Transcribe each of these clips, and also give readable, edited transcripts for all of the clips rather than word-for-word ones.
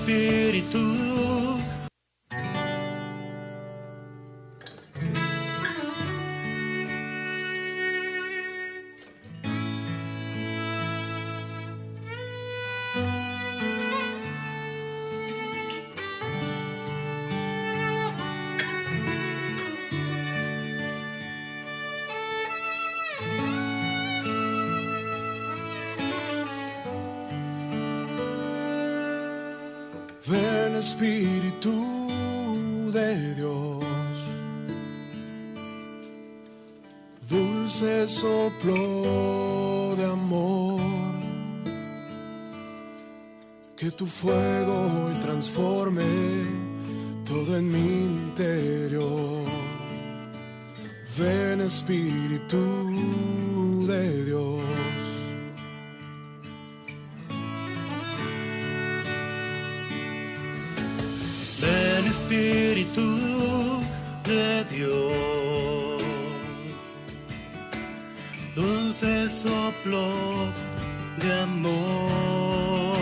Espíritu. Ven Espíritu de Dios, dulce soplo de amor, que tu fuego hoy transforme todo en mi interior. Ven Espíritu de Dios. Ven Espíritu de Dios, dulce soplo de amor,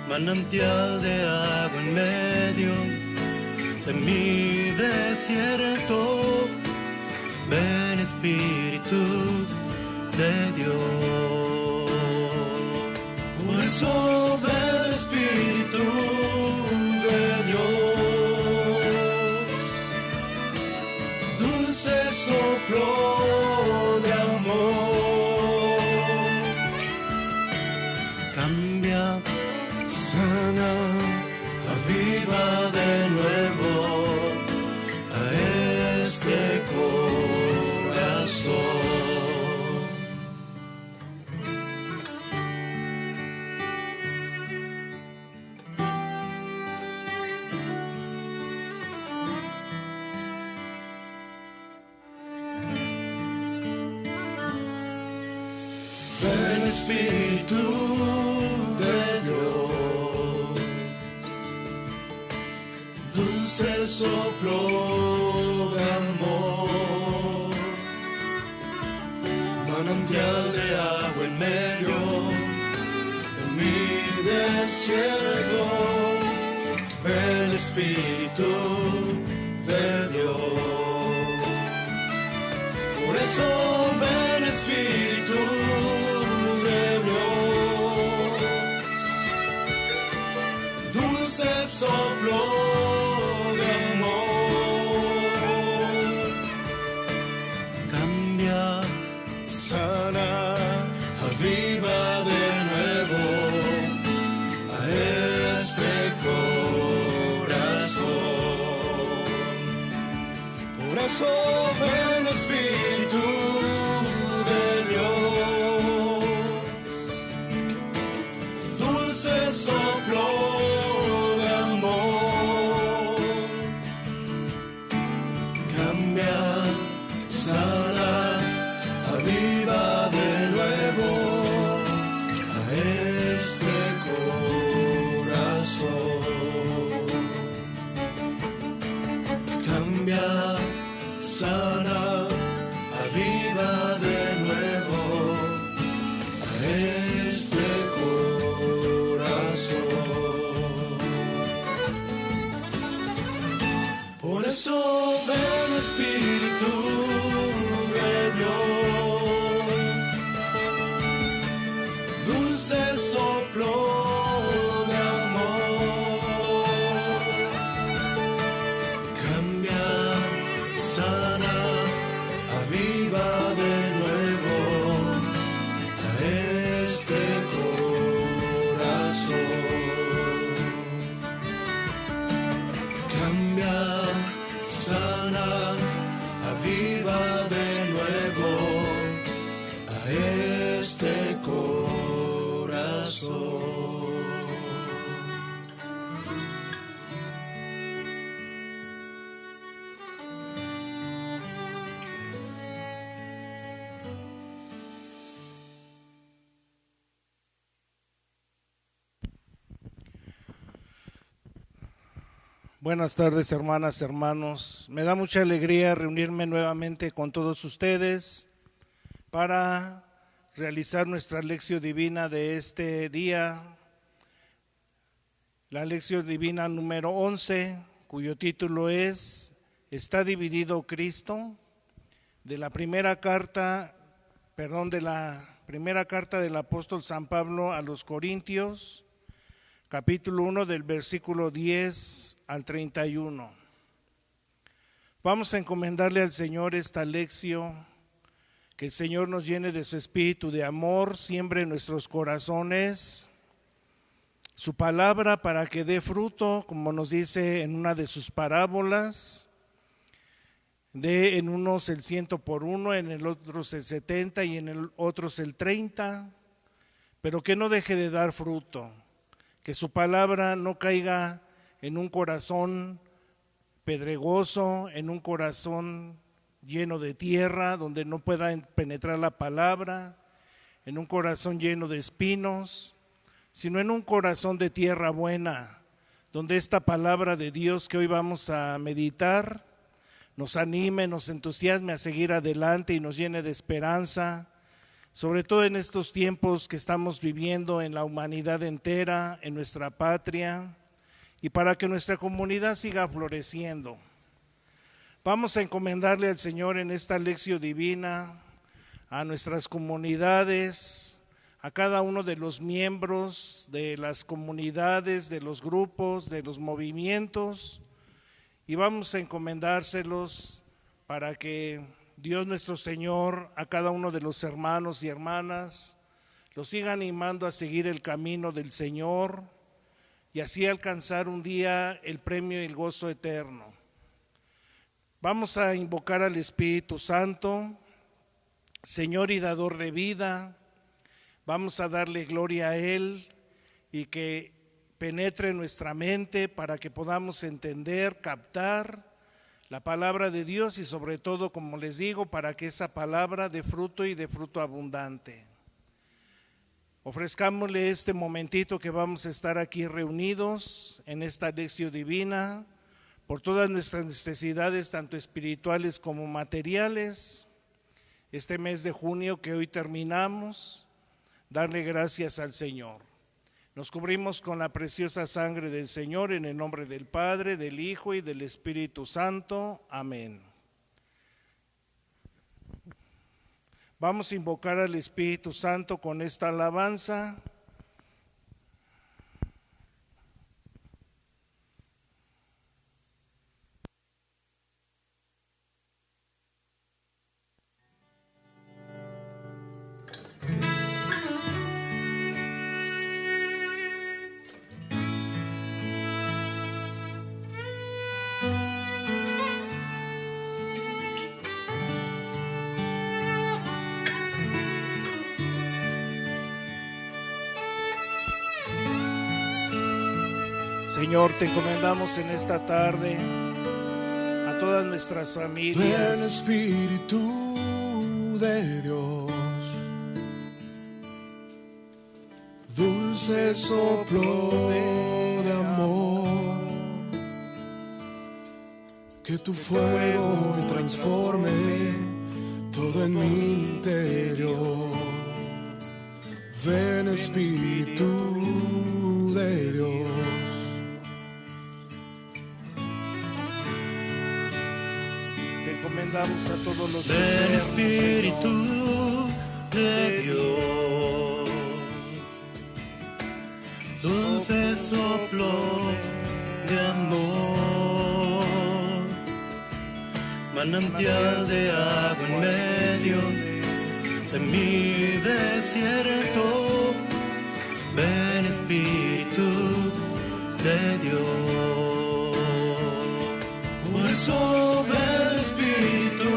manantial de agua en medio de mi desierto. Ven Espíritu de Dios. Por eso ven Espíritu de Dios, dulce soplo de amor, cambia, Sana, aviva de nuevo a este corazón. Ven Espíritu de Dios, dulce soplo de amor, manantial de agua en medio de mi desierto. Ven Espíritu de Dios. Por eso ven Espíritu de Dios, dulce soplo de amor, cambia, sana, aviva de nuevo a este corazón. por eso ven Espíritu De Dios, dulce soplo de amor, cambia, sana, aviva de nuevo a este corazón. Cambia, sana, aviva de nuevo a este corazón. Por eso ven Espíritu de Dios, dulce soplo de amor, cambia, sana, aviva de nuevo a este corazón. Cambia, sana, aviva de nuevo a este corazón. Buenas tardes, hermanas, hermanos. Me da mucha alegría reunirme nuevamente con todos ustedes para realizar nuestra lección divina de este día, la lección divina número 11, cuyo título es ¿Está dividido Cristo? De la primera carta del apóstol San Pablo a los Corintios, capítulo 1 del versículo 10 al 31. Vamos a encomendarle al Señor esta lección, que el Señor nos llene de su espíritu de amor, siembre en nuestros corazones su palabra para que dé fruto, como nos dice en una de sus parábolas, de en unos el 100 por uno, en el otro el 70 y en el otro el 30, pero que no deje de dar fruto, que su palabra no caiga en un corazón pedregoso, en un corazón lleno de tierra, donde no pueda penetrar la palabra, en un corazón lleno de espinos, sino en un corazón de tierra buena, donde esta palabra de Dios que hoy vamos a meditar nos anime, nos entusiasme a seguir adelante y nos llene de esperanza, sobre todo en estos tiempos que estamos viviendo en la humanidad entera, en nuestra patria, y para que nuestra comunidad siga floreciendo. Vamos a encomendarle al Señor en esta lección divina a nuestras comunidades, a cada uno de los miembros de las comunidades, de los grupos, de los movimientos, y vamos a encomendárselos para que Dios nuestro Señor a cada uno de los hermanos y hermanas los siga animando a seguir el camino del Señor y así alcanzar un día el premio y el gozo eterno. Vamos a invocar al Espíritu Santo, Señor y dador de vida. Vamos a darle gloria a Él y que penetre en nuestra mente para que podamos entender, captar la palabra de Dios y sobre todo, como les digo, para que esa palabra dé fruto y dé fruto abundante. Ofrezcámosle este momentito que vamos a estar aquí reunidos en esta lección divina por todas nuestras necesidades, tanto espirituales como materiales. Este mes de junio que hoy terminamos, darle gracias al Señor. Nos cubrimos con la preciosa sangre del Señor en el nombre del Padre, del Hijo y del Espíritu Santo. Amén. Vamos a invocar al Espíritu Santo con esta alabanza. Señor, te encomendamos en esta tarde a todas nuestras Ven familias. Espíritu de Dios, dulce soplo de amor, que tu fuego transforme todo en mi interior. Ven Espíritu de Dios. Encomendamos a todos los Ven enfermos, Espíritu Señor. de Dios, dulce soplo de amor, manantial de agua en medio de mi desierto. Ven Espíritu de Dios, por eso ven Espíritu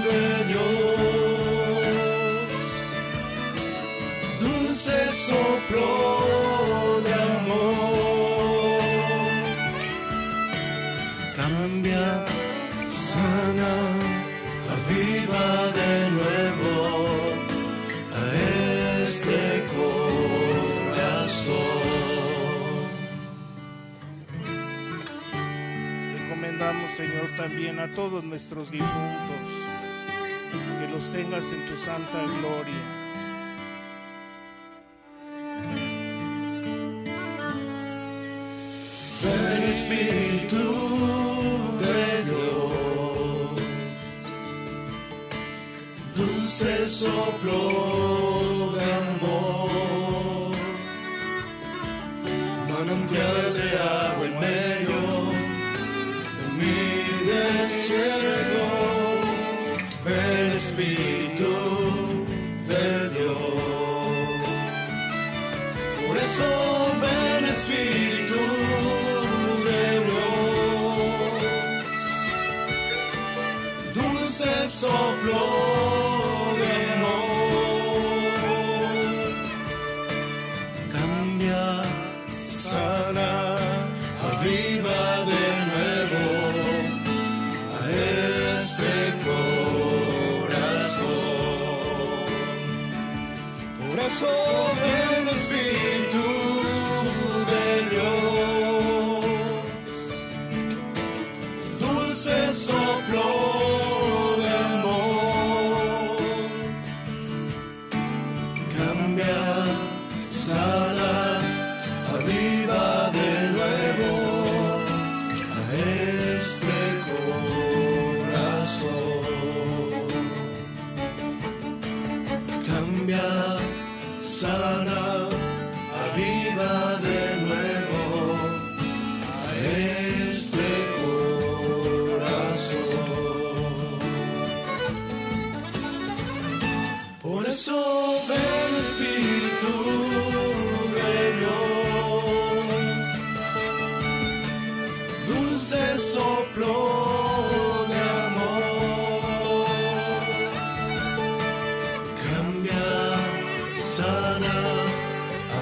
de Dios, dulce soplo de amor, cambia, Sana, aviva de nuevo a este corazón. Encomendamos, Señor, también a todos nuestros difuntos, que los tengas en tu santa gloria. Espíritu de Dios, dulce soplo de amor, manantial de agua en medio de mi desierto. Ven Espíritu de Dios, por eso ven Espíritu de Dios, dulce soplo de amor, cambia, sana, aviva de nuevo a este corazón. Por eso ven Espíritu de Dios, dulce soplo de amor, cambia, sana, aviva de nuevo a este corazón. Cambia, sana, aviva de nuevo a este corazón. Por eso ven Espíritu de Dios, dulce soplo de amor, cambia, sana,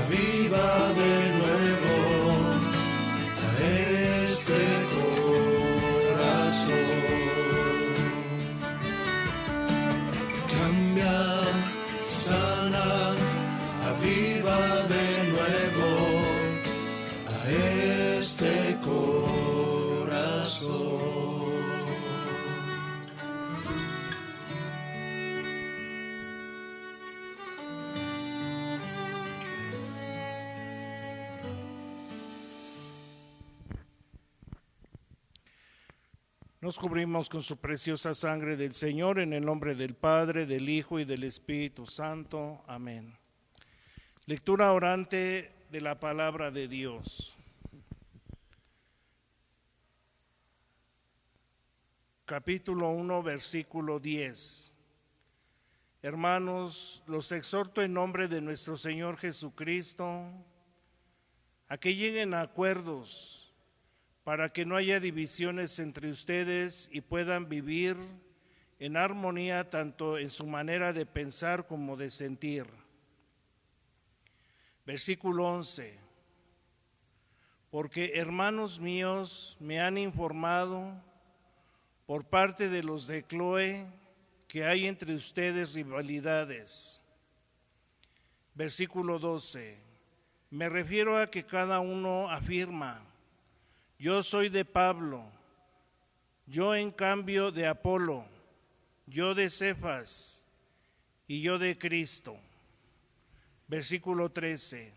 aviva de nuevo a este corazón. Cambia, sana, aviva de nuevo a este corazón. Nos cubrimos con su preciosa sangre del Señor en el nombre del Padre, del Hijo y del Espíritu Santo. Amén. Lectura orante de la palabra de Dios. Capítulo 1, versículo 10. Hermanos, los exhorto en nombre de nuestro Señor Jesucristo a que lleguen a acuerdos para que no haya divisiones entre ustedes y puedan vivir en armonía tanto en su manera de pensar como de sentir. Versículo 11. Porque hermanos míos me han informado por parte de los de Cloé que hay entre ustedes rivalidades. Versículo 12. Me refiero a que cada uno afirma: yo soy de Pablo, yo en cambio de Apolo, yo de Cefas y yo de Cristo. Versículo 13.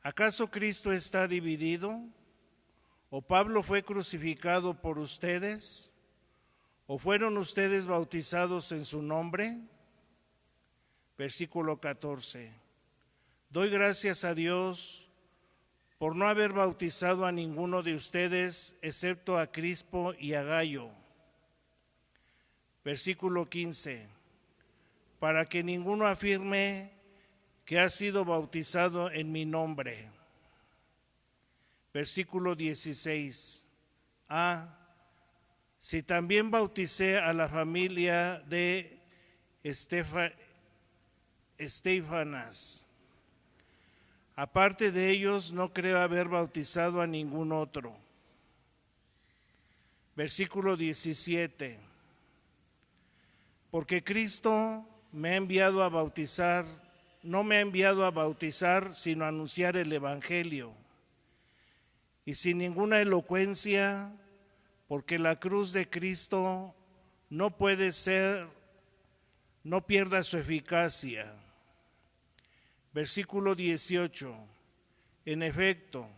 ¿Acaso Cristo está dividido? ¿O Pablo fue crucificado por ustedes? ¿O fueron ustedes bautizados en su nombre? Versículo 14. Doy gracias a Dios por no haber bautizado a ninguno de ustedes, excepto a Crispo y a Gayo. Versículo 15. Para que ninguno afirme que ha sido bautizado en mi nombre. Versículo 16. Si también bauticé a la familia de Estefanas. Aparte de ellos, no creo haber bautizado a ningún otro. Versículo 17. Porque Cristo me ha enviado a bautizar, no me ha enviado a bautizar, sino a anunciar el Evangelio. Y sin ninguna elocuencia, porque la cruz de Cristo no pierda su eficacia. Versículo 18. En efecto,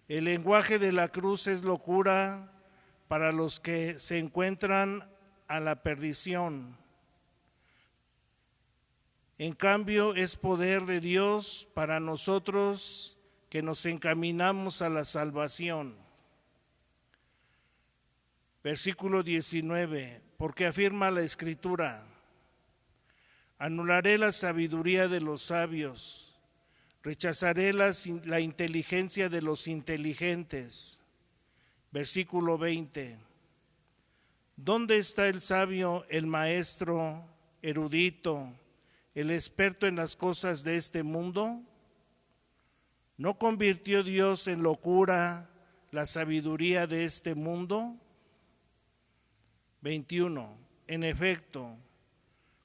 El lenguaje de la cruz es locura para los que se encuentran a la perdición. En cambio, es poder de Dios para nosotros que nos encaminamos a la salvación. Versículo 19, porque afirma la Escritura: anularé la sabiduría de los sabios, rechazaré la inteligencia de los inteligentes. Versículo 20, ¿dónde está el sabio, el maestro, erudito, el experto en las cosas de este mundo? ¿No convirtió Dios en locura la sabiduría de este mundo? 21. En efecto,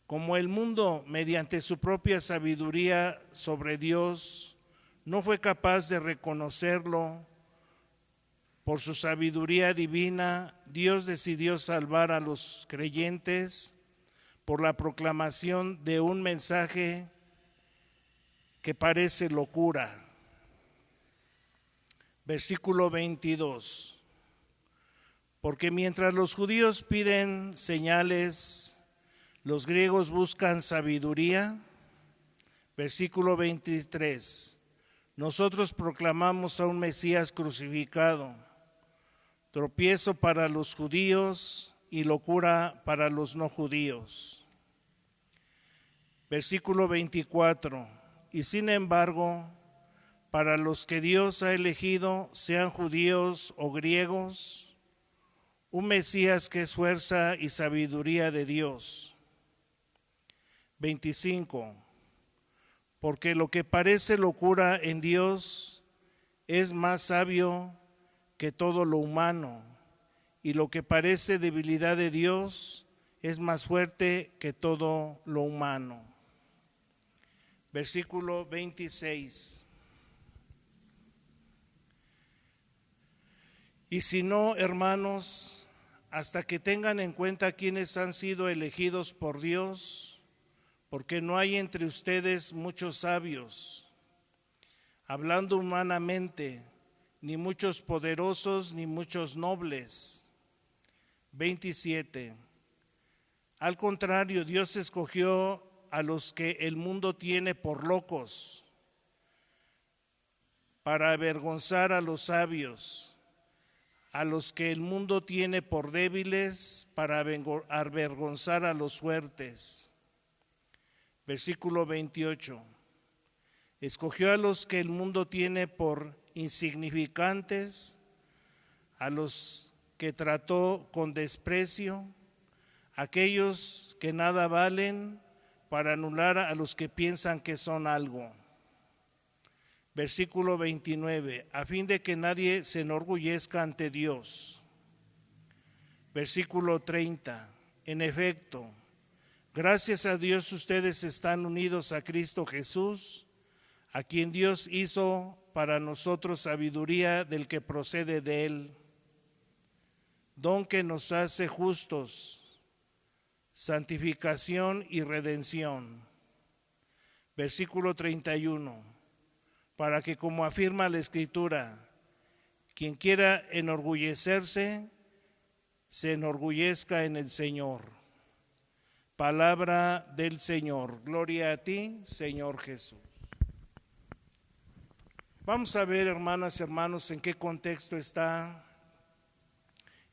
como el mundo, mediante su propia sabiduría sobre Dios, no fue capaz de reconocerlo, por su sabiduría divina, Dios decidió salvar a los creyentes por la proclamación de un mensaje que parece locura. Versículo 22. Porque mientras los judíos piden señales, los griegos buscan sabiduría. Versículo 23. Nosotros proclamamos a un Mesías crucificado, tropiezo para los judíos y locura para los no judíos. Versículo 24. Y sin embargo, para los que Dios ha elegido, sean judíos o griegos, un Mesías que es fuerza y sabiduría de Dios. 25. Porque lo que parece locura en Dios es más sabio que todo lo humano, y lo que parece debilidad de Dios es más fuerte que todo lo humano. Versículo 26. Y si no, hermanos, hasta que tengan en cuenta quienes han sido elegidos por Dios, porque no hay entre ustedes muchos sabios, hablando humanamente, ni muchos poderosos, ni muchos nobles. 27. Al contrario, Dios escogió a los que el mundo tiene por locos, para avergonzar a los sabios, a los que el mundo tiene por débiles, para avergonzar a los fuertes. Versículo 28. Escogió a los que el mundo tiene por insignificantes, a los que trató con desprecio, aquellos que nada valen, para anular a los que piensan que son algo. Versículo 29, a fin de que nadie se enorgullezca ante Dios. Versículo 30, en efecto, gracias a Dios ustedes están unidos a Cristo Jesús, a quien Dios hizo para nosotros sabiduría del que procede de Él, don que nos hace justos, santificación y redención. Versículo 31. Para que, como afirma la Escritura, quien quiera enorgullecerse, se enorgullezca en el Señor. Palabra del Señor. Gloria a ti, Señor Jesús. Vamos a ver, hermanas y hermanos, en qué contexto está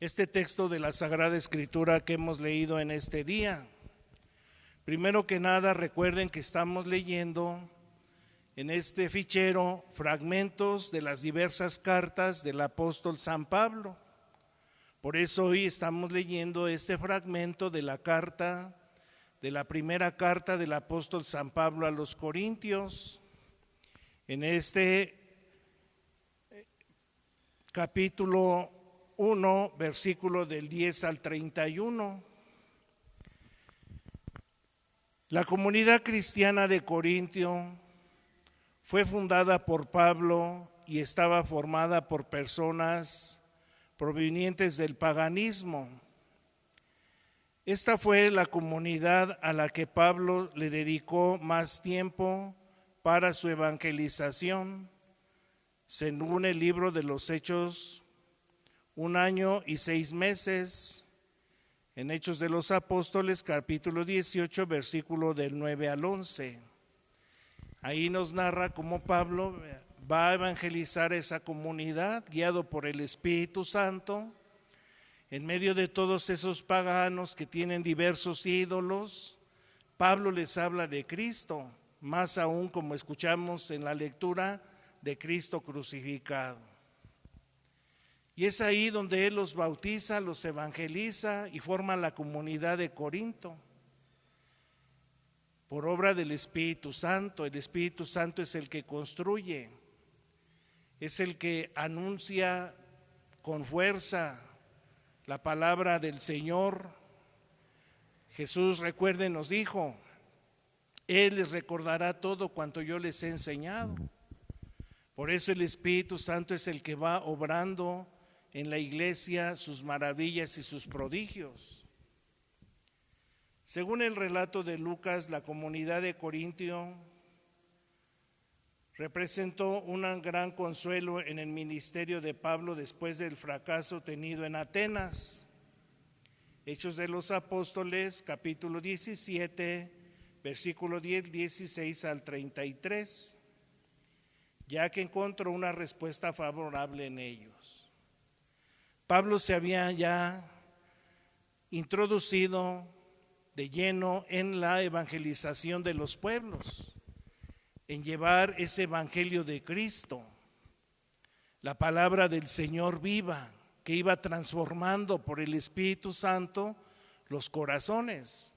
este texto de la Sagrada Escritura que hemos leído en este día. Primero que nada, recuerden que estamos leyendo en este fichero fragmentos de las diversas cartas del apóstol San Pablo. Por eso hoy estamos leyendo este fragmento de la primera carta del apóstol San Pablo a los Corintios. En este capítulo 1, versículo del 10 al 31. La comunidad cristiana de Corintio fue fundada por Pablo y estaba formada por personas provenientes del paganismo. Esta fue la comunidad a la que Pablo le dedicó más tiempo para su evangelización. según el libro de los Hechos, 1 año y 6 meses. En Hechos de los Apóstoles, capítulo 18, versículo del 9 al 11. Ahí nos narra cómo Pablo va a evangelizar esa comunidad, guiado por el Espíritu Santo, en medio de todos esos paganos que tienen diversos ídolos. Pablo les habla de Cristo, más aún como escuchamos en la lectura, de Cristo crucificado. Y es ahí donde él los bautiza, los evangeliza y forma la comunidad de Corinto. Por obra del Espíritu Santo. El Espíritu Santo es el que construye, es el que anuncia con fuerza la palabra del Señor. Jesús, recuerden, nos dijo: Él les recordará todo cuanto yo les he enseñado. Por eso el Espíritu Santo es el que va obrando en la iglesia sus maravillas y sus prodigios. Según el relato de Lucas, la comunidad de Corintio representó un gran consuelo en el ministerio de Pablo después del fracaso tenido en Atenas. Hechos de los Apóstoles, capítulo 17, versículo 10, 16 al 33. Ya que encontró una respuesta favorable en ellos. Pablo se había ya introducido de lleno en la evangelización de los pueblos, en llevar ese evangelio de Cristo, la palabra del Señor viva, que iba transformando por el Espíritu Santo los corazones.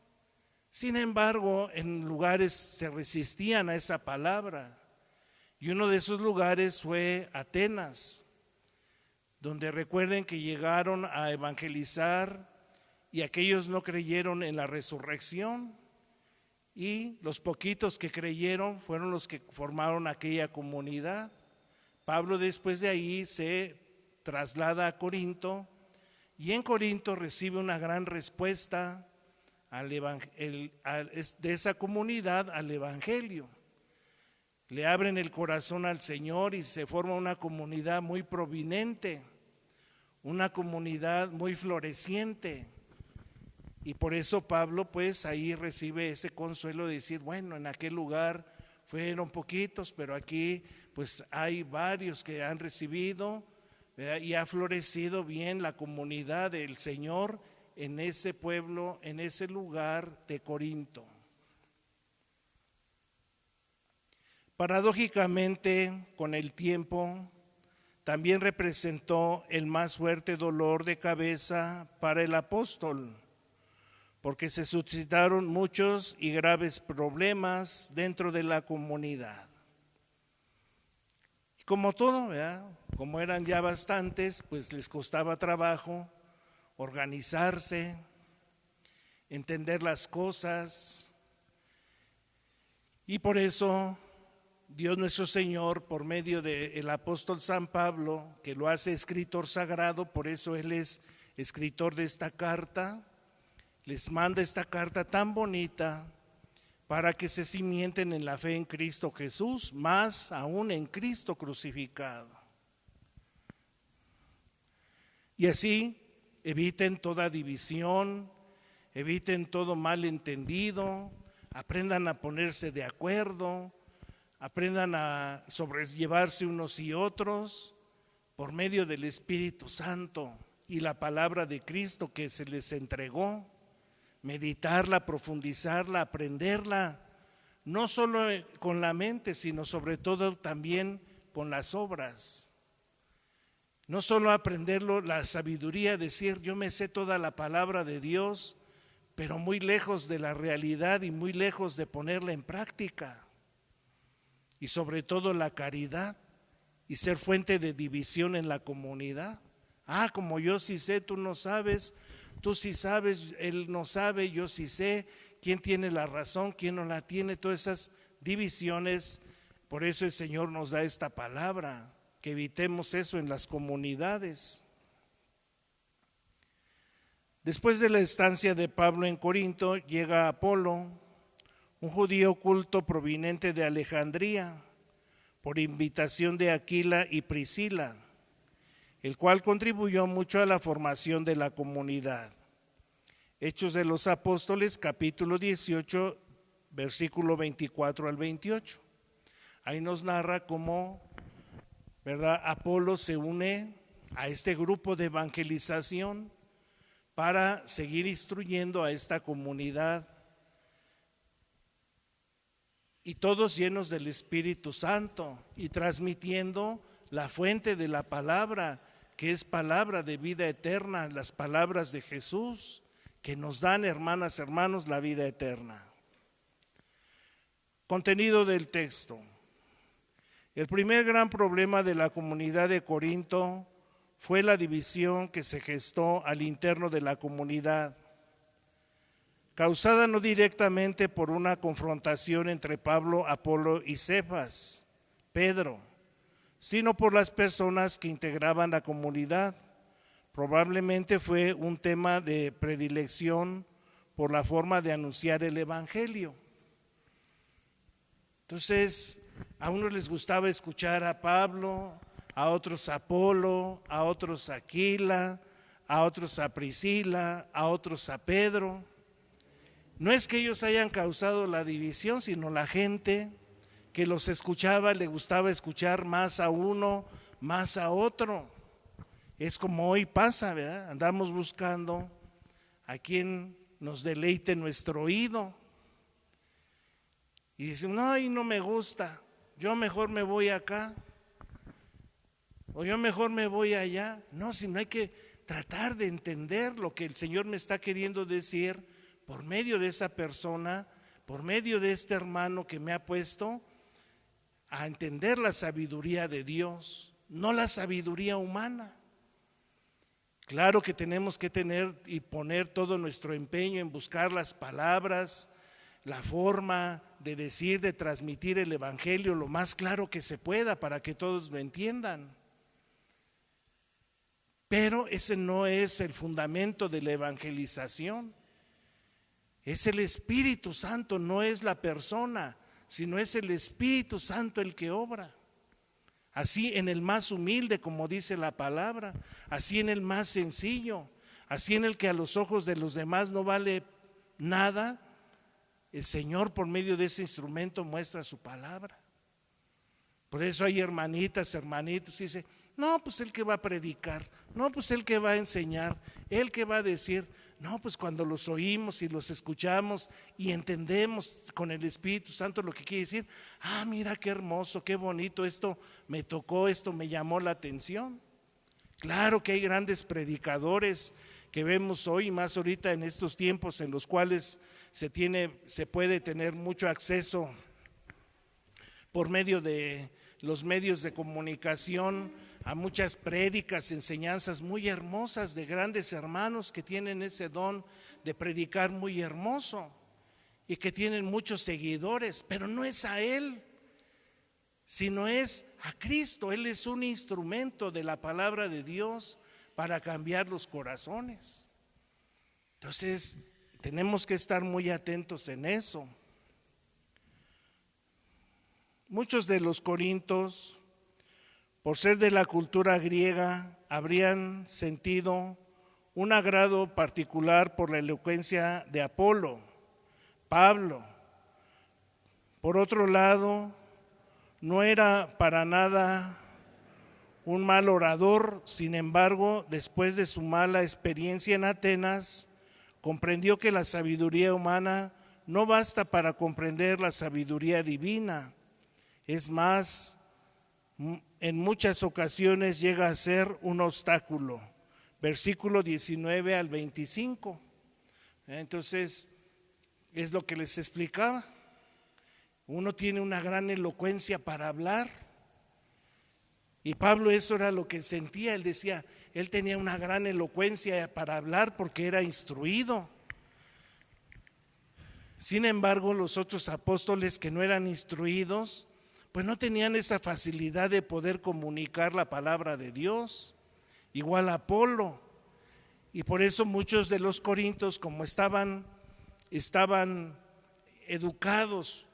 Sin embargo, en lugares se resistían a esa palabra. Y uno de esos lugares fue Atenas, donde recuerden que llegaron a evangelizar y aquellos no creyeron en la resurrección, y los poquitos que creyeron fueron los que formaron aquella comunidad. Pablo después de ahí se traslada a Corinto, y en Corinto recibe una gran respuesta de esa comunidad al evangelio. Le abren el corazón al Señor y se forma una comunidad muy prominente, una comunidad muy floreciente. Y por eso Pablo pues ahí recibe ese consuelo de decir, bueno, en aquel lugar fueron poquitos, pero aquí pues hay varios que han recibido, ¿verdad? Y ha florecido bien la comunidad del Señor en ese pueblo, en ese lugar de Corinto. Paradójicamente, con el tiempo, también representó el más fuerte dolor de cabeza para el apóstol, porque se suscitaron muchos y graves problemas dentro de la comunidad. Como todo, ¿verdad? Como eran ya bastantes, pues les costaba trabajo organizarse, entender las cosas, y por eso Dios nuestro Señor, por medio del apóstol San Pablo, que lo hace escritor sagrado, por eso él es escritor de esta carta, les manda esta carta tan bonita para que se cimienten en la fe en Cristo Jesús, más aún en Cristo crucificado. Y así eviten toda división, eviten todo malentendido, aprendan a ponerse de acuerdo, aprendan a sobrellevarse unos y otros por medio del Espíritu Santo y la palabra de Cristo que se les entregó. Meditarla, profundizarla, aprenderla, no solo con la mente, sino sobre todo también con las obras. No solo aprenderlo, la sabiduría, decir yo me sé toda la palabra de Dios, pero muy lejos de la realidad y muy lejos de ponerla en práctica. Y sobre todo la caridad y ser fuente de división en la comunidad. Ah, como yo sí sé, tú no sabes, tú sí sabes, él no sabe, yo sí sé, quién tiene la razón, quién no la tiene, todas esas divisiones. Por eso el Señor nos da esta palabra, que evitemos eso en las comunidades. Después de la estancia de Pablo en Corinto, llega Apolo, un judío culto proveniente de Alejandría, por invitación de Aquila y Priscila, el cual contribuyó mucho a la formación de la comunidad. Hechos de los Apóstoles, capítulo 18, versículo 24 al 28. Ahí nos narra cómo, ¿verdad?, Apolo se une a este grupo de evangelización para seguir instruyendo a esta comunidad, y todos llenos del Espíritu Santo y transmitiendo la fuente de la palabra, que es palabra de vida eterna, las palabras de Jesús, que nos dan, hermanas, hermanos, la vida eterna. Contenido del texto. El primer gran problema de la comunidad de Corinto fue la división que se gestó al interno de la comunidad, causada no directamente por una confrontación entre Pablo, Apolo y Cefas, Pedro, sino por las personas que integraban la comunidad. Probablemente fue un tema de predilección por la forma de anunciar el evangelio. Entonces, a unos les gustaba escuchar a Pablo, a otros a Apolo, a otros a Aquila, a otros a Priscila, a otros a Pedro. No es que ellos hayan causado la división, sino la gente que los escuchaba le gustaba escuchar más a uno, más a otro. Es como hoy pasa, ¿verdad? Andamos buscando a quien nos deleite nuestro oído. Y dicen, no, y no me gusta, yo mejor me voy acá, o yo mejor me voy allá. No, sino hay que tratar de entender lo que el Señor me está queriendo decir por medio de esa persona, por medio de este hermano que me ha puesto a entender la sabiduría de Dios, no la sabiduría humana. Claro que tenemos que tener y poner todo nuestro empeño en buscar las palabras, la forma de decir, de transmitir el evangelio lo más claro que se pueda para que todos lo entiendan. Pero ese no es el fundamento de la evangelización. Es el Espíritu Santo, no es la persona, sino es el Espíritu Santo el que obra. Así en el más humilde, como dice la palabra, así en el más sencillo, así en el que a los ojos de los demás no vale nada, el Señor por medio de ese instrumento muestra su palabra. Por eso hay hermanitas, hermanitos, y dice, no, pues el que va a predicar, no, pues el que va a enseñar, el que va a decir. No, pues cuando los oímos y los escuchamos y entendemos con el Espíritu Santo lo que quiere decir, mira qué hermoso, qué bonito, esto me tocó, esto me llamó la atención. Claro que hay grandes predicadores que vemos hoy, más ahorita en estos tiempos en los cuales se puede tener mucho acceso por medio de los medios de comunicación a muchas prédicas, enseñanzas muy hermosas de grandes hermanos que tienen ese don de predicar muy hermoso y que tienen muchos seguidores, pero no es a Él, sino es a Cristo. Él es un instrumento de la palabra de Dios para cambiar los corazones. Entonces, tenemos que estar muy atentos en eso. Muchos de los corintios, por ser de la cultura griega, habrían sentido un agrado particular por la elocuencia de Apolo, Pablo. Por otro lado, no era para nada un mal orador. Sin embargo, después de su mala experiencia en Atenas, comprendió que la sabiduría humana no basta para comprender la sabiduría divina. Es más, en muchas ocasiones llega a ser un obstáculo. Versículo 19 al 25. Entonces, es lo que les explicaba. Uno tiene una gran elocuencia para hablar. Y Pablo eso era lo que sentía. Él decía, él tenía una gran elocuencia para hablar porque era instruido. Sin embargo, los otros apóstoles que no eran instruidos, pues no tenían esa facilidad de poder comunicar la palabra de Dios, igual a Apolo. Y por eso muchos de los corintios, como estaban educados,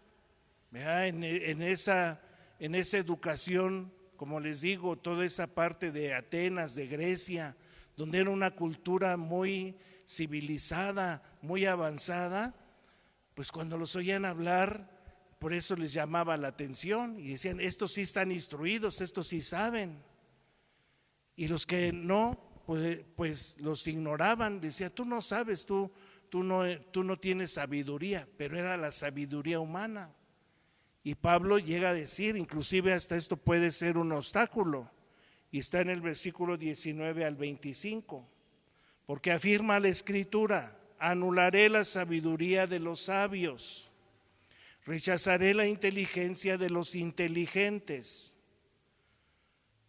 ¿verdad?, en esa en esa educación, como les digo, toda esa parte de Atenas, de Grecia, donde era una cultura muy civilizada, muy avanzada, pues cuando los oían hablar, por eso les llamaba la atención y decían, estos sí están instruidos, estos sí saben. Y los que no, pues los ignoraban, decían, tú no sabes, tú no tienes sabiduría, pero era la sabiduría humana. Y Pablo llega a decir, inclusive hasta esto puede ser un obstáculo, y está en el versículo 19 al 25, porque afirma la Escritura, anularé la sabiduría de los sabios, rechazaré la inteligencia de los inteligentes.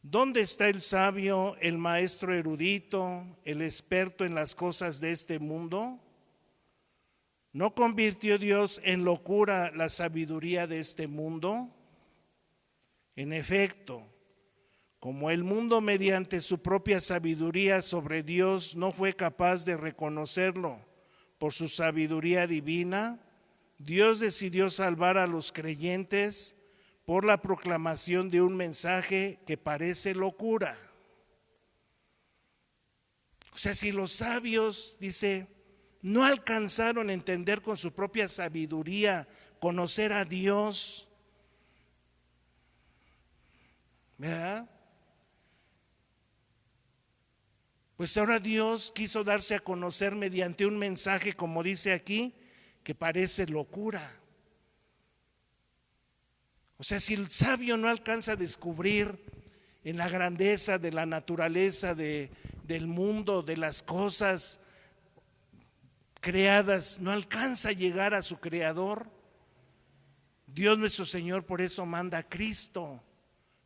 ¿Dónde está el sabio, el maestro erudito, el experto en las cosas de este mundo? ¿No convirtió Dios en locura la sabiduría de este mundo? En efecto, como el mundo mediante su propia sabiduría sobre Dios no fue capaz de reconocerlo por su sabiduría divina, Dios decidió salvar a los creyentes por la proclamación de un mensaje que parece locura. O sea, si los sabios, dice, no alcanzaron a entender con su propia sabiduría, conocer a Dios, ¿verdad? Pues ahora Dios quiso darse a conocer mediante un mensaje, como dice aquí, que parece locura. O sea, si el sabio no alcanza a descubrir en la grandeza de la naturaleza, del mundo, de las cosas creadas, no alcanza a llegar a su creador, Dios nuestro Señor por eso manda a Cristo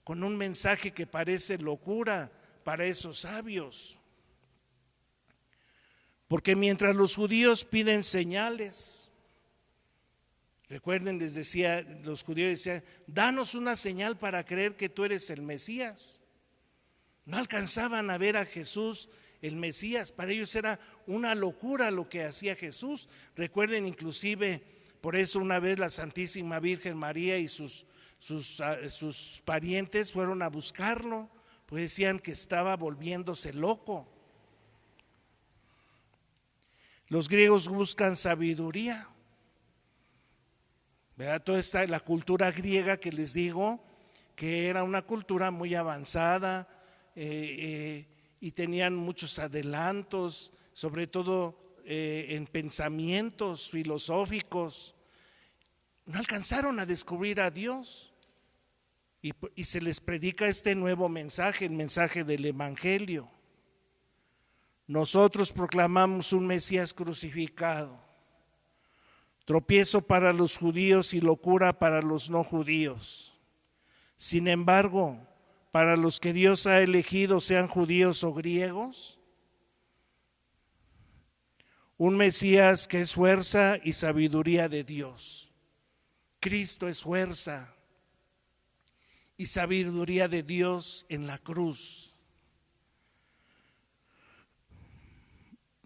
con un mensaje que parece locura para esos sabios. Porque mientras los judíos piden señales, recuerden, les decía, los judíos decían, danos una señal para creer que tú eres el Mesías. No alcanzaban a ver a Jesús, el Mesías. Para ellos era una locura lo que hacía Jesús. Recuerden inclusive, por eso una vez la Santísima Virgen María y sus parientes fueron a buscarlo, pues decían que estaba volviéndose loco. Los griegos buscan sabiduría, ¿verdad? Toda esta la cultura griega que les digo, que era una cultura muy avanzada y tenían muchos adelantos, sobre todo en pensamientos filosóficos. No alcanzaron a descubrir a Dios y se les predica este nuevo mensaje, el mensaje del Evangelio. Nosotros proclamamos un Mesías crucificado, tropiezo para los judíos y locura para los no judíos. Sin embargo, para los que Dios ha elegido, sean judíos o griegos, un Mesías que es fuerza y sabiduría de Dios. Cristo es fuerza y sabiduría de Dios en la cruz.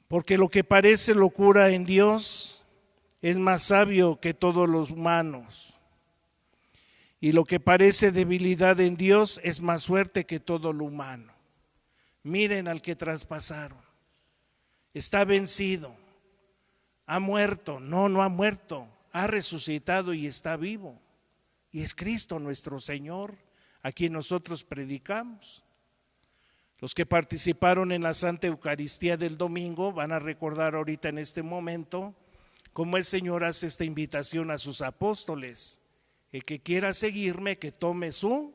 Porque lo que parece locura en Dios es más sabio que todos los humanos. Y lo que parece debilidad en Dios es más fuerte que todo lo humano. Miren al que traspasaron. Está vencido. Ha muerto. No ha muerto. Ha resucitado y está vivo. Y es Cristo nuestro Señor, a quien nosotros predicamos. Los que participaron en la Santa Eucaristía del domingo van a recordar ahorita en este momento cómo el Señor hace esta invitación a sus apóstoles. El que quiera seguirme, que tome su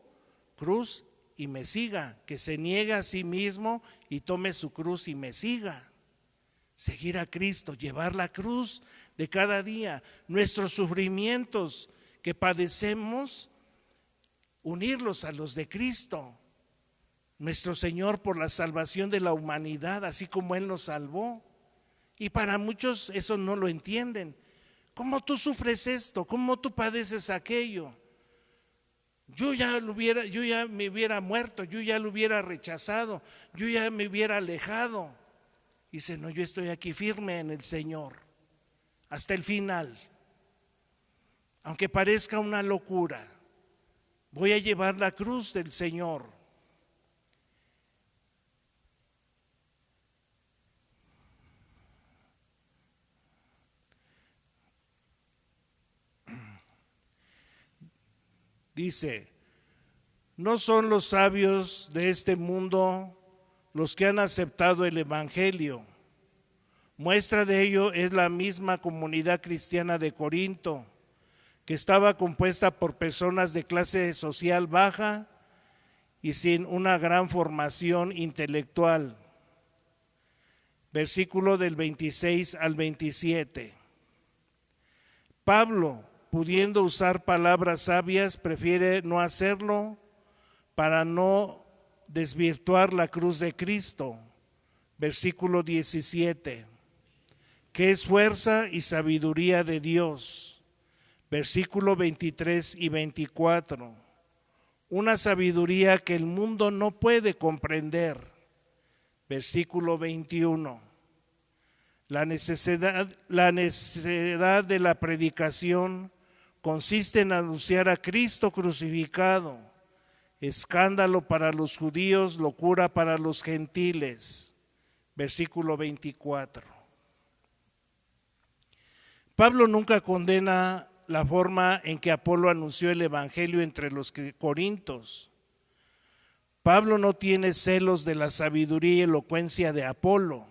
cruz y me siga, que se niegue a sí mismo y tome su cruz y me siga. Seguir a Cristo, llevar la cruz de cada día, nuestros sufrimientos que padecemos, unirlos a los de Cristo. Nuestro Señor por la salvación de la humanidad, así como Él nos salvó. Y para muchos eso no lo entienden. ¿Cómo tú sufres esto? ¿Cómo tú padeces aquello? Yo ya me hubiera muerto, yo ya lo hubiera rechazado, yo ya me hubiera alejado. Dice, no, yo estoy aquí firme en el Señor, hasta el final. Aunque parezca una locura, Voy a llevar la cruz del Señor. Dice, no son los sabios de este mundo los que han aceptado el Evangelio. Muestra de ello es la misma comunidad cristiana de Corinto, que estaba compuesta por personas de clase social baja y sin una gran formación intelectual. Versículo del 26 al 27. Pablo, pudiendo usar palabras sabias, prefiere no hacerlo para no desvirtuar la cruz de Cristo. Versículo 17, que es fuerza y sabiduría de Dios. Versículo 23 y 24, una sabiduría que el mundo no puede comprender. Versículo 21, la necesidad de la predicación consiste en anunciar a Cristo crucificado, escándalo para los judíos, locura para los gentiles. Versículo 24. Pablo nunca condena la forma en que Apolo anunció el evangelio entre los corintios. Pablo no tiene celos de la sabiduría y elocuencia de Apolo.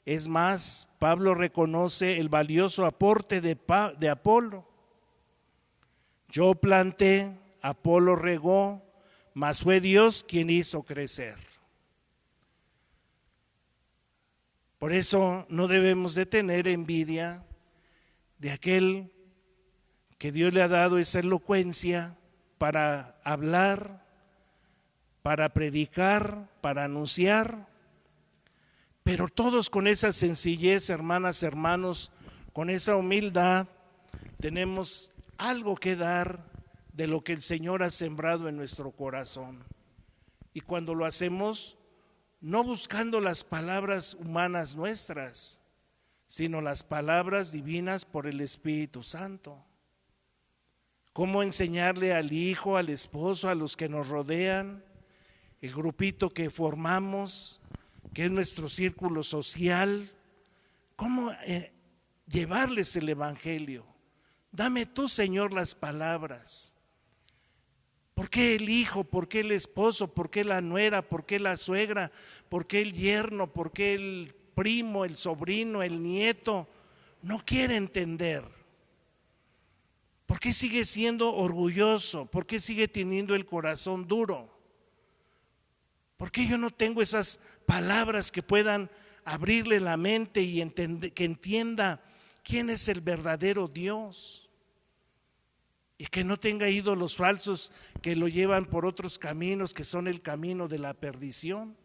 Es más, Pablo reconoce el valioso aporte de Apolo. Yo planté, Apolo regó, mas fue Dios quien hizo crecer. Por eso no debemos de tener envidia de aquel que Dios le ha dado esa elocuencia para hablar, para predicar, para anunciar, pero todos con esa sencillez, hermanas, hermanos, con esa humildad, tenemos algo que dar de lo que el Señor ha sembrado en nuestro corazón. Y cuando lo hacemos, no buscando las palabras humanas nuestras, sino las palabras divinas por el Espíritu Santo. Cómo enseñarle al hijo, al esposo, a los que nos rodean, el grupito que formamos, que es nuestro círculo social, cómo llevarles el evangelio. Dame tú, Señor, las palabras. ¿Por qué el hijo? ¿Por qué el esposo? ¿Por qué la nuera? ¿Por qué la suegra? ¿Por qué el yerno? ¿Por qué el primo, el sobrino, el nieto no quiere entender? ¿Por qué sigue siendo orgulloso? ¿Por qué sigue teniendo el corazón duro? ¿Por qué yo no tengo esas palabras que puedan abrirle la mente y que entienda quién es el verdadero Dios? Y que no tenga ídolos falsos que lo llevan por otros caminos que son el camino de la perdición.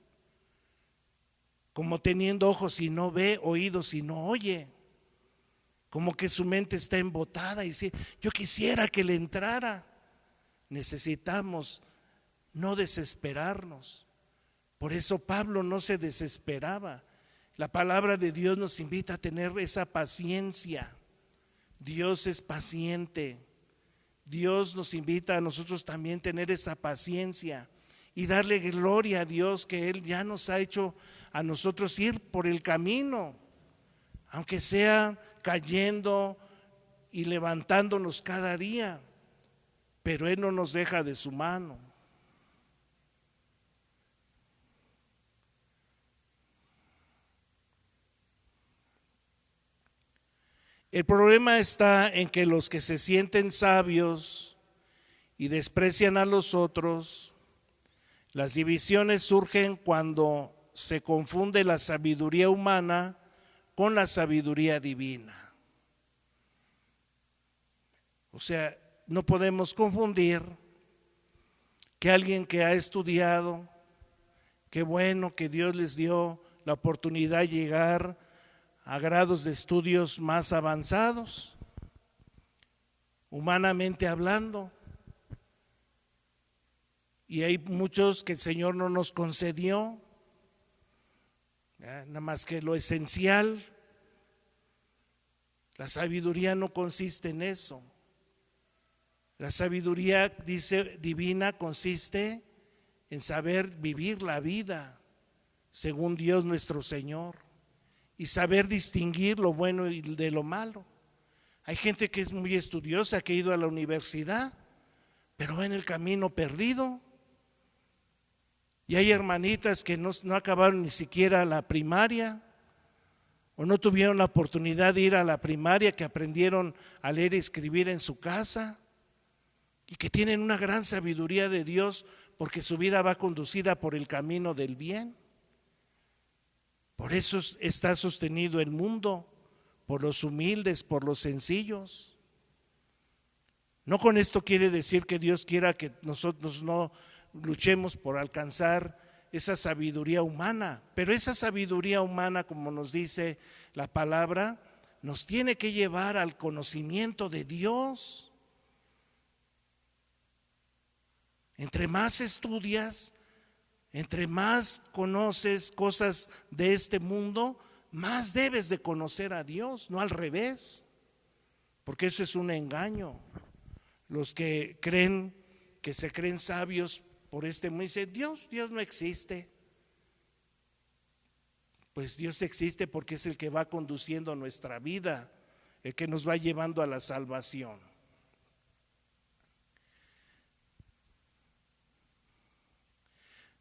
Como teniendo ojos y no ve, oídos y no oye. Como que su mente está embotada y dice, yo quisiera que le entrara. Necesitamos no desesperarnos. Por eso Pablo no se desesperaba. La palabra de Dios nos invita a tener esa paciencia. Dios es paciente. Dios nos invita a nosotros también tener esa paciencia y darle gloria a Dios que Él ya nos ha hecho a nosotros ir por el camino, aunque sea cayendo y levantándonos cada día, pero Él no nos deja de su mano. El problema está en que los que se sienten sabios y desprecian a los otros, las divisiones surgen cuando se confunde la sabiduría humana con la sabiduría divina. O sea, no podemos confundir que alguien que ha estudiado, qué bueno que Dios les dio la oportunidad de llegar a grados de estudios más avanzados, humanamente hablando, y hay muchos que el Señor no nos concedió, nada más que lo esencial. La sabiduría no consiste en eso. La sabiduría, dice, divina consiste en saber vivir la vida según Dios nuestro Señor y saber distinguir lo bueno de lo malo. Hay gente que es muy estudiosa, que ha ido a la universidad, pero va en el camino perdido. Y hay hermanitas que no acabaron ni siquiera la primaria o no tuvieron la oportunidad de ir a la primaria, que aprendieron a leer y escribir en su casa y que tienen una gran sabiduría de Dios porque su vida va conducida por el camino del bien. Por eso está sostenido el mundo, por los humildes, por los sencillos. No con esto quiere decir que Dios quiera que nosotros no luchemos por alcanzar esa sabiduría humana, pero esa sabiduría humana, como nos dice la palabra, nos tiene que llevar al conocimiento de Dios. Entre más estudias, entre más conoces cosas de este mundo, más debes de conocer a Dios, no al revés, porque eso es un engaño. Los que se creen sabios por este mundo, dicen, Dios no existe. Pues Dios existe porque es el que va conduciendo nuestra vida, el que nos va llevando a la salvación.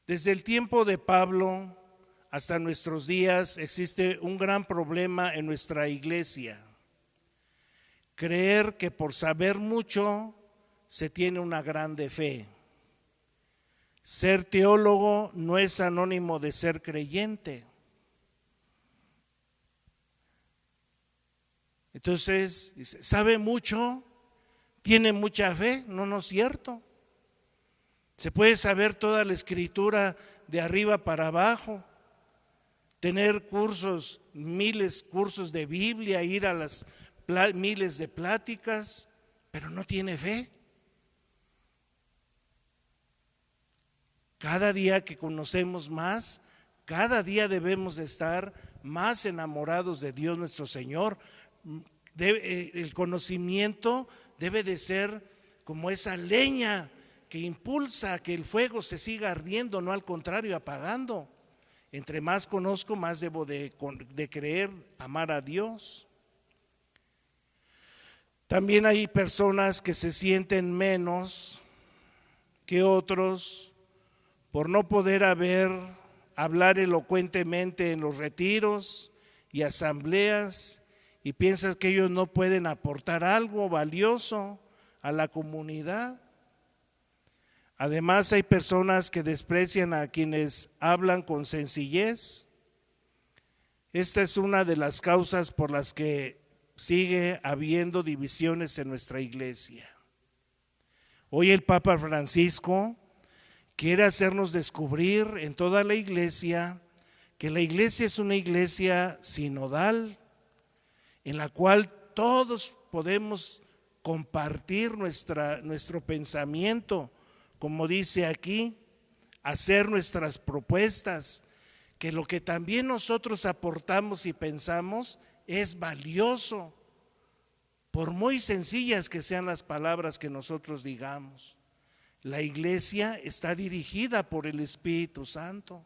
Desde el tiempo de Pablo hasta nuestros días existe un gran problema en nuestra iglesia. Creer que por saber mucho se tiene una grande fe. Ser teólogo no es anónimo de ser creyente. Entonces, ¿sabe mucho? ¿Tiene mucha fe? No es cierto. Se puede saber toda la escritura de arriba para abajo, tener cursos, cursos de Biblia, ir a las miles de pláticas, pero no tiene fe. Cada día que conocemos más, cada día debemos de estar más enamorados de Dios nuestro Señor. El conocimiento debe de ser como esa leña que impulsa a que el fuego se siga ardiendo, no al contrario, apagando. Entre más conozco, más debo de creer, amar a Dios. También hay personas que se sienten menos que otros por no poder hablar elocuentemente en los retiros y asambleas, y piensan que ellos no pueden aportar algo valioso a la comunidad. Además, hay personas que desprecian a quienes hablan con sencillez. Esta es una de las causas por las que sigue habiendo divisiones en nuestra iglesia. Hoy el Papa Francisco quiere hacernos descubrir en toda la iglesia que la iglesia es una iglesia sinodal, en la cual todos podemos compartir nuestro pensamiento, como dice aquí, hacer nuestras propuestas, que lo que también nosotros aportamos y pensamos es valioso, por muy sencillas que sean las palabras que nosotros digamos. La iglesia está dirigida por el Espíritu Santo,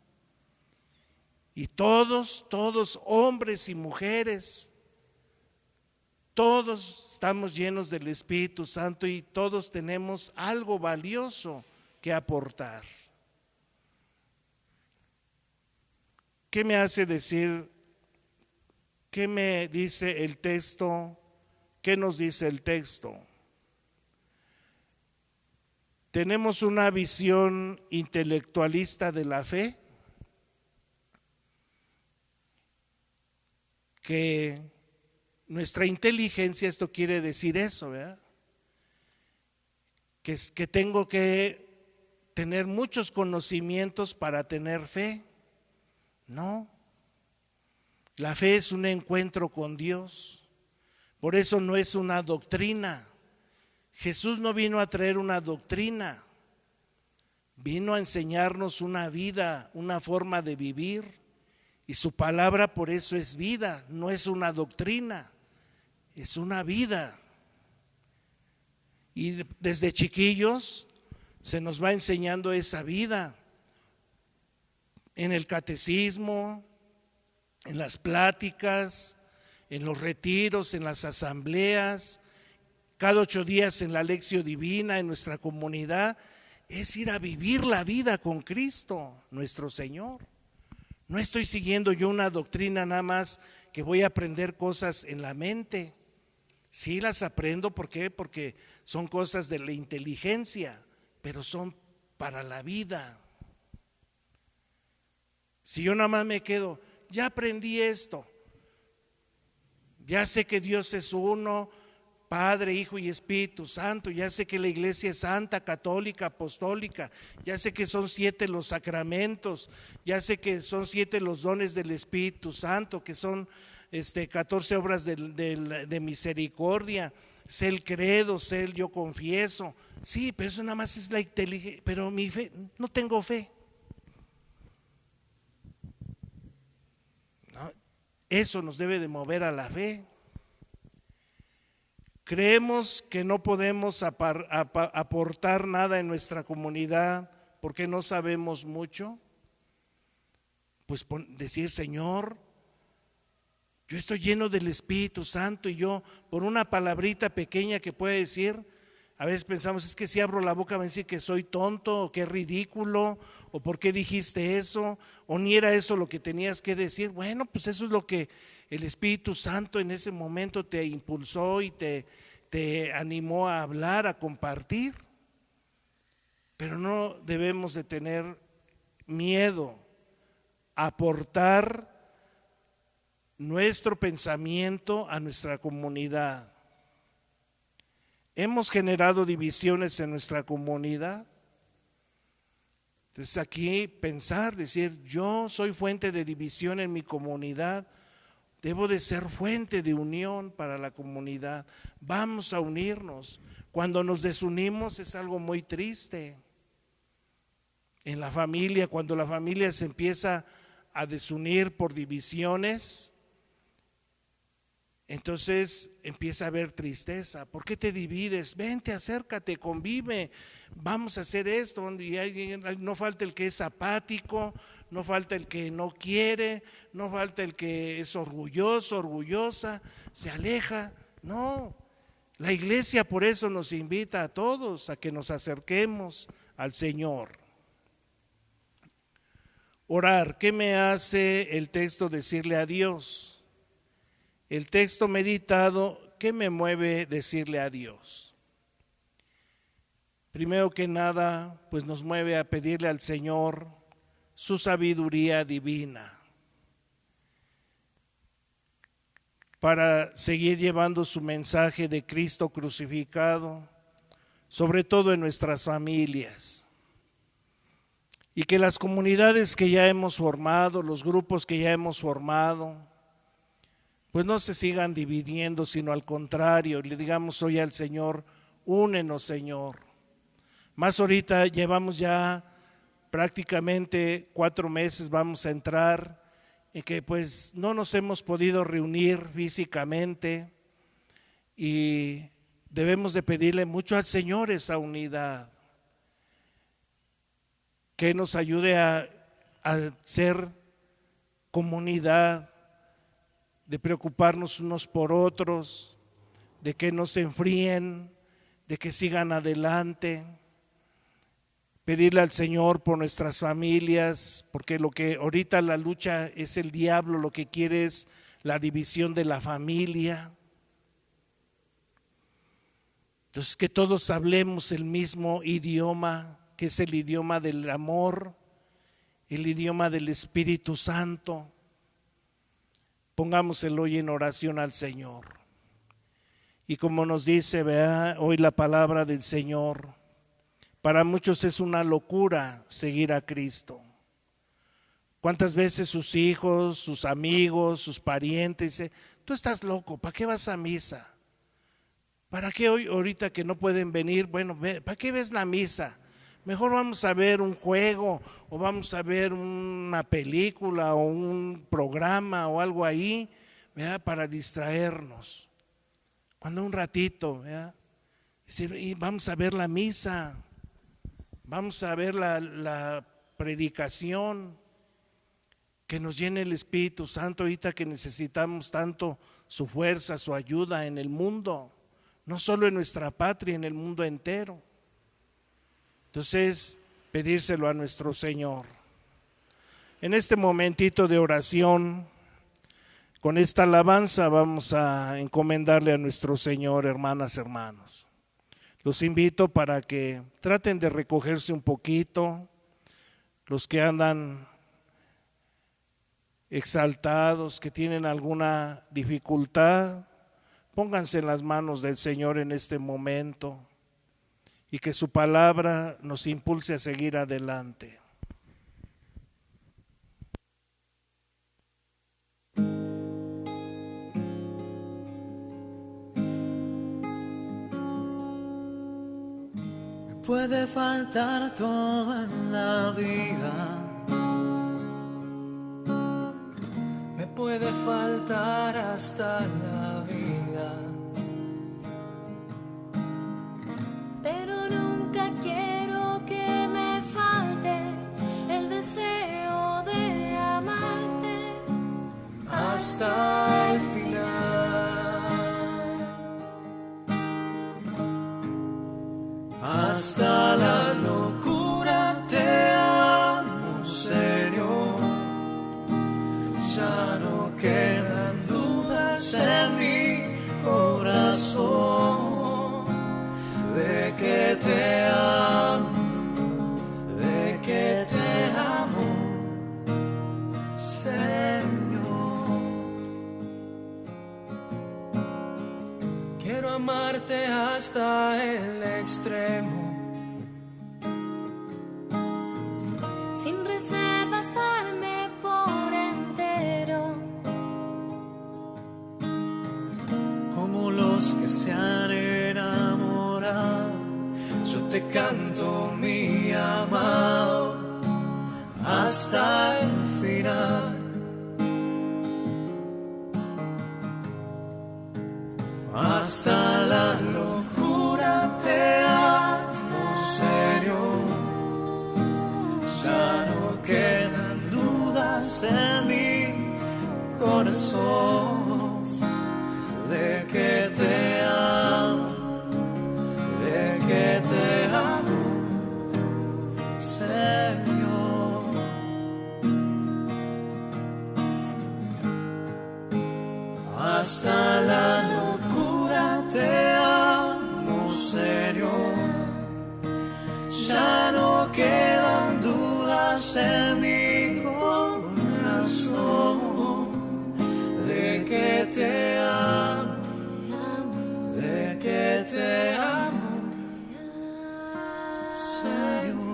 y todos, hombres y mujeres, todos estamos llenos del Espíritu Santo y todos tenemos algo valioso que aportar. ¿Qué me hace decir? ¿Qué me dice el texto? ¿Qué nos dice el texto? ¿Tenemos una visión intelectualista de la fe? Que nuestra inteligencia, esto quiere decir eso, ¿verdad? Que tengo que tener muchos conocimientos para tener fe. No, la fe es un encuentro con Dios, por eso no es una doctrina. Jesús no vino a traer una doctrina, vino a enseñarnos una vida, una forma de vivir, y su palabra por eso es vida, no es una doctrina, es una vida. Y desde chiquillos se nos va enseñando esa vida. En el catecismo, en las pláticas, en los retiros, en las asambleas, cada 8 días en la lección divina, en nuestra comunidad, es ir a vivir la vida con Cristo, nuestro Señor. No estoy siguiendo yo una doctrina nada más que voy a aprender cosas en la mente. Sí las aprendo, ¿por qué? Porque son cosas de la inteligencia, pero son para la vida. Si yo nada más me quedo, ya aprendí esto, ya sé que Dios es uno, Padre, Hijo y Espíritu Santo, ya sé que la iglesia es santa, católica, apostólica, ya sé que son 7 los sacramentos, ya sé que son 7 los dones del Espíritu Santo, que son 14 obras de misericordia, sé el credo, sé el yo confieso. Sí, pero eso nada más es la inteligencia, pero mi fe, no tengo fe. No, eso nos debe de mover a la fe. Creemos que no podemos aportar nada en nuestra comunidad porque no sabemos mucho. Pues decir, Señor, yo estoy lleno del Espíritu Santo y yo por una palabrita pequeña que puede decir, a veces pensamos, es que si abro la boca va a decir que soy tonto o que es ridículo o por qué dijiste eso o ni era eso lo que tenías que decir. Bueno, pues eso es lo que el Espíritu Santo en ese momento te impulsó y te animó a hablar, a compartir. Pero no debemos de tener miedo a aportar nuestro pensamiento a nuestra comunidad. Hemos generado divisiones en nuestra comunidad. Entonces aquí pensar, decir, yo soy fuente de división en mi comunidad, debo de ser fuente de unión para la comunidad. Vamos a unirnos. Cuando nos desunimos es algo muy triste. En la familia, cuando la familia se empieza a desunir por divisiones, entonces empieza a haber tristeza. ¿Por qué te divides? Vente, acércate, convive, vamos a hacer esto. Y no falta el que es apático, no falta el que no quiere, no falta el que es orgulloso, orgullosa, se aleja. No, la iglesia por eso nos invita a todos a que nos acerquemos al Señor. Orar, ¿qué me hace el texto decirle a Dios? El texto meditado, ¿qué me mueve decirle a Dios? Primero que nada, pues nos mueve a pedirle al Señor su sabiduría divina para seguir llevando su mensaje de Cristo crucificado, sobre todo en nuestras familias. Y que las comunidades que ya hemos formado, los grupos que ya hemos formado, pues no se sigan dividiendo, sino al contrario, le digamos hoy al Señor, únenos, Señor. Más ahorita llevamos ya prácticamente 4 meses, vamos a entrar, en que pues no nos hemos podido reunir físicamente y debemos de pedirle mucho al Señor esa unidad, que nos ayude a ser comunidad, de preocuparnos unos por otros, de que no se enfríen, de que sigan adelante. Pedirle al Señor por nuestras familias, porque lo que ahorita la lucha es el diablo, lo que quiere es la división de la familia. Entonces que todos hablemos el mismo idioma, que es el idioma del amor, el idioma del Espíritu Santo. Pongámoselo hoy en oración al Señor. Y como nos dice, vea hoy la palabra del Señor, para muchos es una locura seguir a Cristo. ¿Cuántas veces sus hijos, sus amigos, sus parientes dicen, tú estás loco, ¿para qué vas a misa? ¿Para qué hoy, ahorita que no pueden venir? Bueno, ¿para qué ves la misa? Mejor vamos a ver un juego o vamos a ver una película o un programa o algo ahí, ¿verdad? Para distraernos. Cuando un ratito, ¿verdad? Y vamos a ver la misa, vamos a ver la predicación, que nos llene el Espíritu Santo ahorita que necesitamos tanto su fuerza, su ayuda en el mundo, no solo en nuestra patria, en el mundo entero. Entonces, pedírselo a nuestro Señor. En este momentito de oración, con esta alabanza vamos a encomendarle a nuestro Señor, hermanas, hermanos. Los invito para que traten de recogerse un poquito, los que andan exaltados, que tienen alguna dificultad, pónganse en las manos del Señor en este momento y que su palabra nos impulse a seguir adelante. Puede faltar todo en la vida, me puede faltar hasta la vida, pero nunca quiero que me falte el deseo de amarte hasta el final. Hasta la locura te amo, Señor. Ya no quedan dudas en mi corazón de que te amo, de que te amo, Señor. Quiero amarte hasta el extremo, sin reservas darme por entero, como los que se han enamorado. Yo te canto, mi amado, hasta el final. Hasta la locura te amo, Señor. Ya no quedan dudas en mi corazón de que te amo, de que te amo, Señor. Hasta la locura te amo, Señor. Ya no quedan dudas en mi corazón de que te amo, de que te amo, Señor.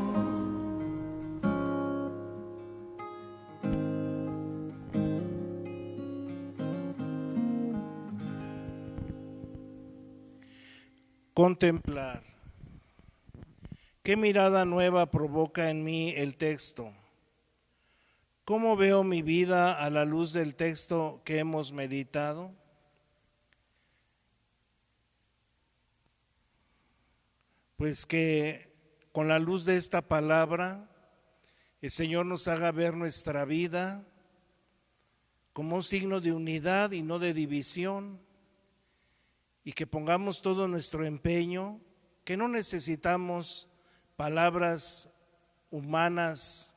Contemplar. ¿Qué mirada nueva provoca en mí el texto? ¿Cómo veo mi vida a la luz del texto que hemos meditado? Pues que con la luz de esta palabra el Señor nos haga ver nuestra vida como un signo de unidad y no de división, y que pongamos todo nuestro empeño, que no necesitamos palabras humanas,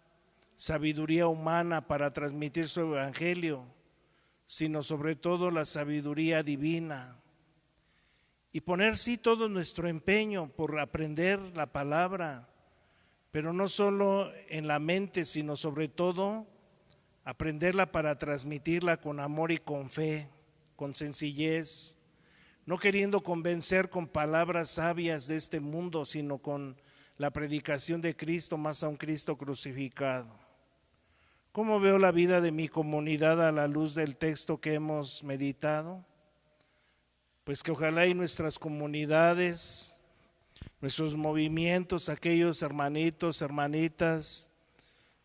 sabiduría humana para transmitir su evangelio, sino sobre todo la sabiduría divina. Y poner sí todo nuestro empeño por aprender la palabra, pero no solo en la mente, sino sobre todo aprenderla para transmitirla con amor y con fe, con sencillez, no queriendo convencer con palabras sabias de este mundo, sino con la predicación de Cristo, más a un Cristo crucificado. ¿Cómo veo la vida de mi comunidad a la luz del texto que hemos meditado? Pues que ojalá y nuestras comunidades, nuestros movimientos, aquellos hermanitos, hermanitas,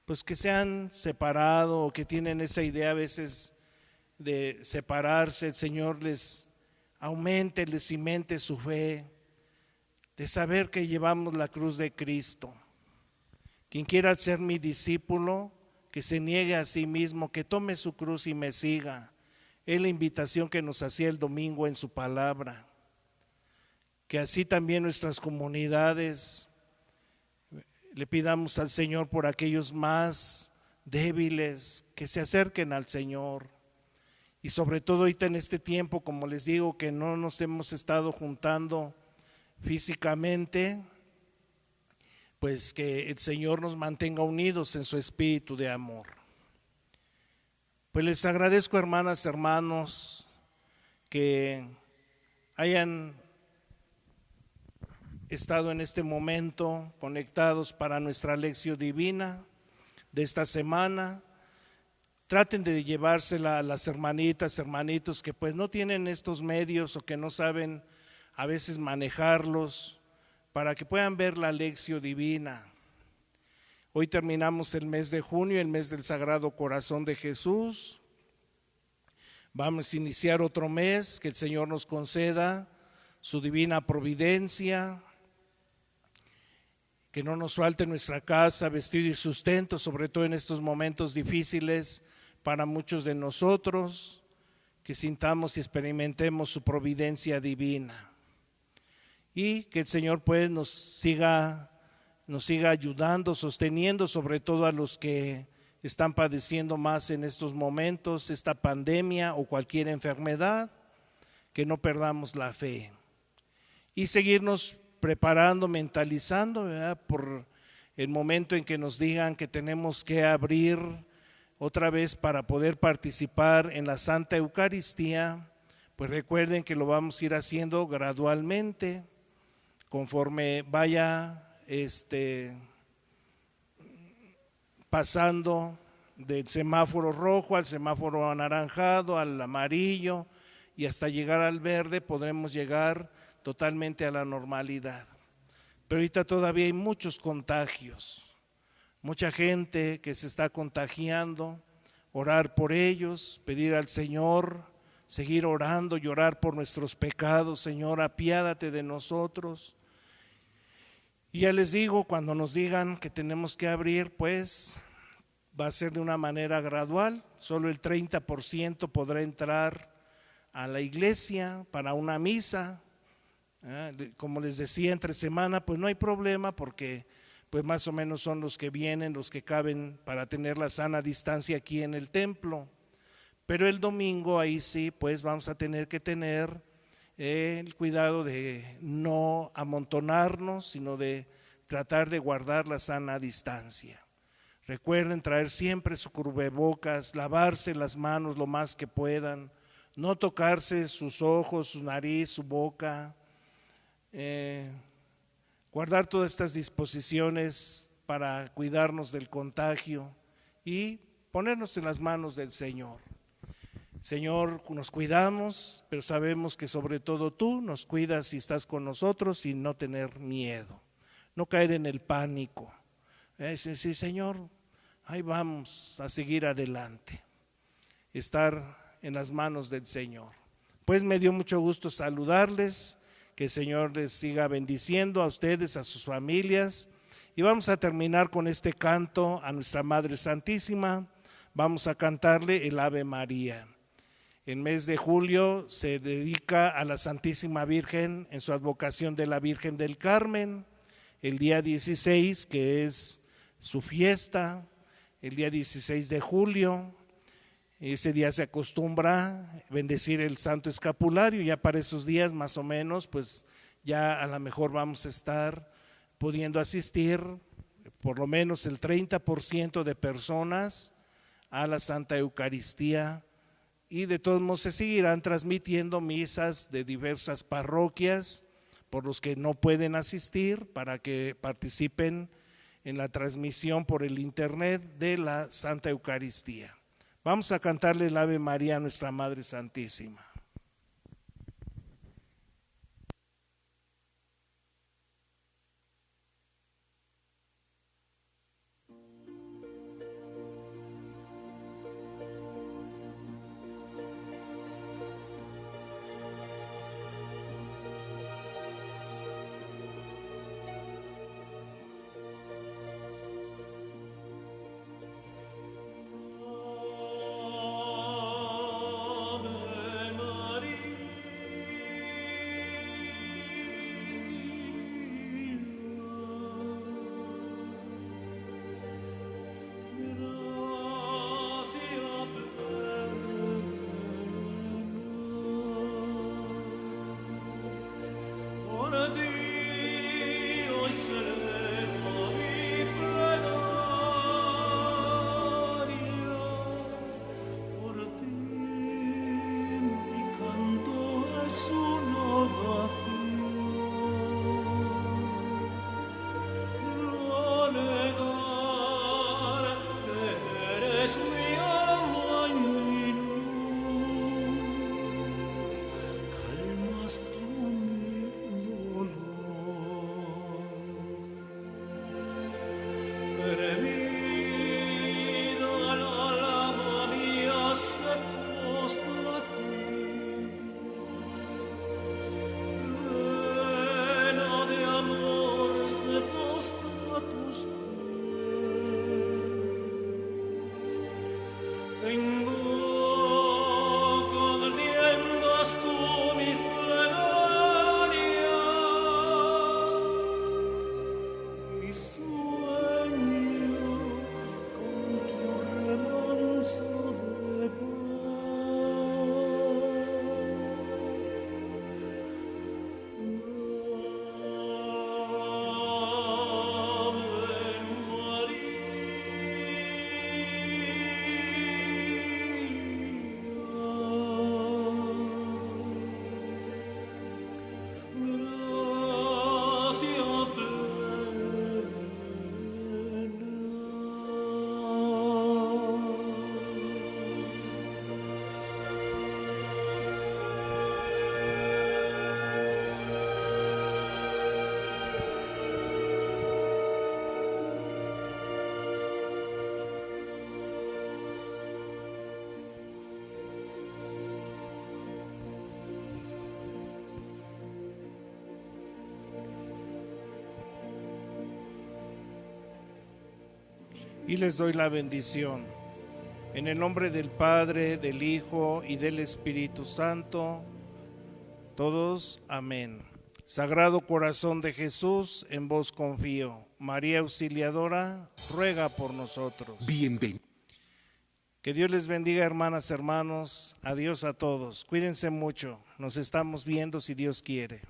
pues que se han separado o que tienen esa idea a veces de separarse, el Señor les aumente, les cimente su fe, de saber que llevamos la cruz de Cristo. Quien quiera ser mi discípulo, que se niegue a sí mismo, que tome su cruz y me siga. Es la invitación que nos hacía el domingo en su palabra. Que así también nuestras comunidades le pidamos al Señor por aquellos más débiles, que se acerquen al Señor. Y sobre todo ahorita en este tiempo, como les digo, que no nos hemos estado juntando físicamente, pues que el Señor nos mantenga unidos en su espíritu de amor. Pues les agradezco, hermanas, hermanos, que hayan estado en este momento conectados para nuestra lección divina de esta semana. Traten de llevársela a las hermanitas, hermanitos que pues no tienen estos medios o que no saben a veces manejarlos, para que puedan ver la lección divina. Hoy terminamos el mes de junio, el mes del Sagrado Corazón de Jesús. Vamos a iniciar otro mes, que el Señor nos conceda su divina providencia, que no nos falte nuestra casa, vestido y sustento, sobre todo en estos momentos difíciles para muchos de nosotros, que sintamos y experimentemos su providencia divina. Y que el Señor pues nos siga ayudando, sosteniendo, sobre todo a los que están padeciendo más en estos momentos, esta pandemia o cualquier enfermedad, que no perdamos la fe. Y seguirnos preparando, mentalizando, ¿verdad?, por el momento en que nos digan que tenemos que abrir otra vez para poder participar en la Santa Eucaristía. Pues recuerden que lo vamos a ir haciendo gradualmente, conforme vaya pasando del semáforo rojo al semáforo anaranjado, al amarillo, y hasta llegar al verde podremos llegar totalmente a la normalidad. Pero ahorita todavía hay muchos contagios, mucha gente que se está contagiando. Orar por ellos, pedir al Señor, seguir orando y orar por nuestros pecados. Señor, apiádate de nosotros. Y ya les digo, cuando nos digan que tenemos que abrir, pues va a ser de una manera gradual. Solo el 30% podrá entrar a la iglesia para una misa. Como les decía, entre semana pues no hay problema, porque pues más o menos son los que vienen, los que caben para tener la sana distancia aquí en el templo. Pero el domingo ahí sí pues vamos a tener que tener el cuidado de no amontonarnos, sino de tratar de guardar la sana distancia. Recuerden traer siempre su cubrebocas, lavarse las manos lo más que puedan, no tocarse sus ojos, su nariz, su boca, guardar todas estas disposiciones para cuidarnos del contagio y ponernos en las manos del Señor. Señor, nos cuidamos, pero sabemos que sobre todo tú nos cuidas y estás con nosotros, y no tener miedo, no caer en el pánico. Sí, Señor, ahí vamos a seguir adelante, estar en las manos del Señor. Pues me dio mucho gusto saludarles, que el Señor les siga bendiciendo a ustedes, a sus familias, y vamos a terminar con este canto a nuestra Madre Santísima. Vamos a cantarle el Ave María. El mes de julio se dedica a la Santísima Virgen en su advocación de la Virgen del Carmen. El día 16, que es su fiesta, el día 16 de julio, ese día se acostumbra bendecir el Santo Escapulario. Ya para esos días más o menos, pues ya a lo mejor vamos a estar pudiendo asistir por lo menos el 30% de personas a la Santa Eucaristía. Y de todos modos se seguirán transmitiendo misas de diversas parroquias por los que no pueden asistir, para que participen en la transmisión por el internet de la Santa Eucaristía. Vamos a cantarle el Ave María a nuestra Madre Santísima. y les doy la bendición. En el nombre del Padre, del Hijo y del Espíritu Santo, todos, amén. Sagrado Corazón de Jesús, en vos confío. María Auxiliadora, ruega por nosotros. Bienvenido. Que Dios les bendiga, hermanas, hermanos. Adiós a todos. Cuídense mucho. Nos estamos viendo si Dios quiere.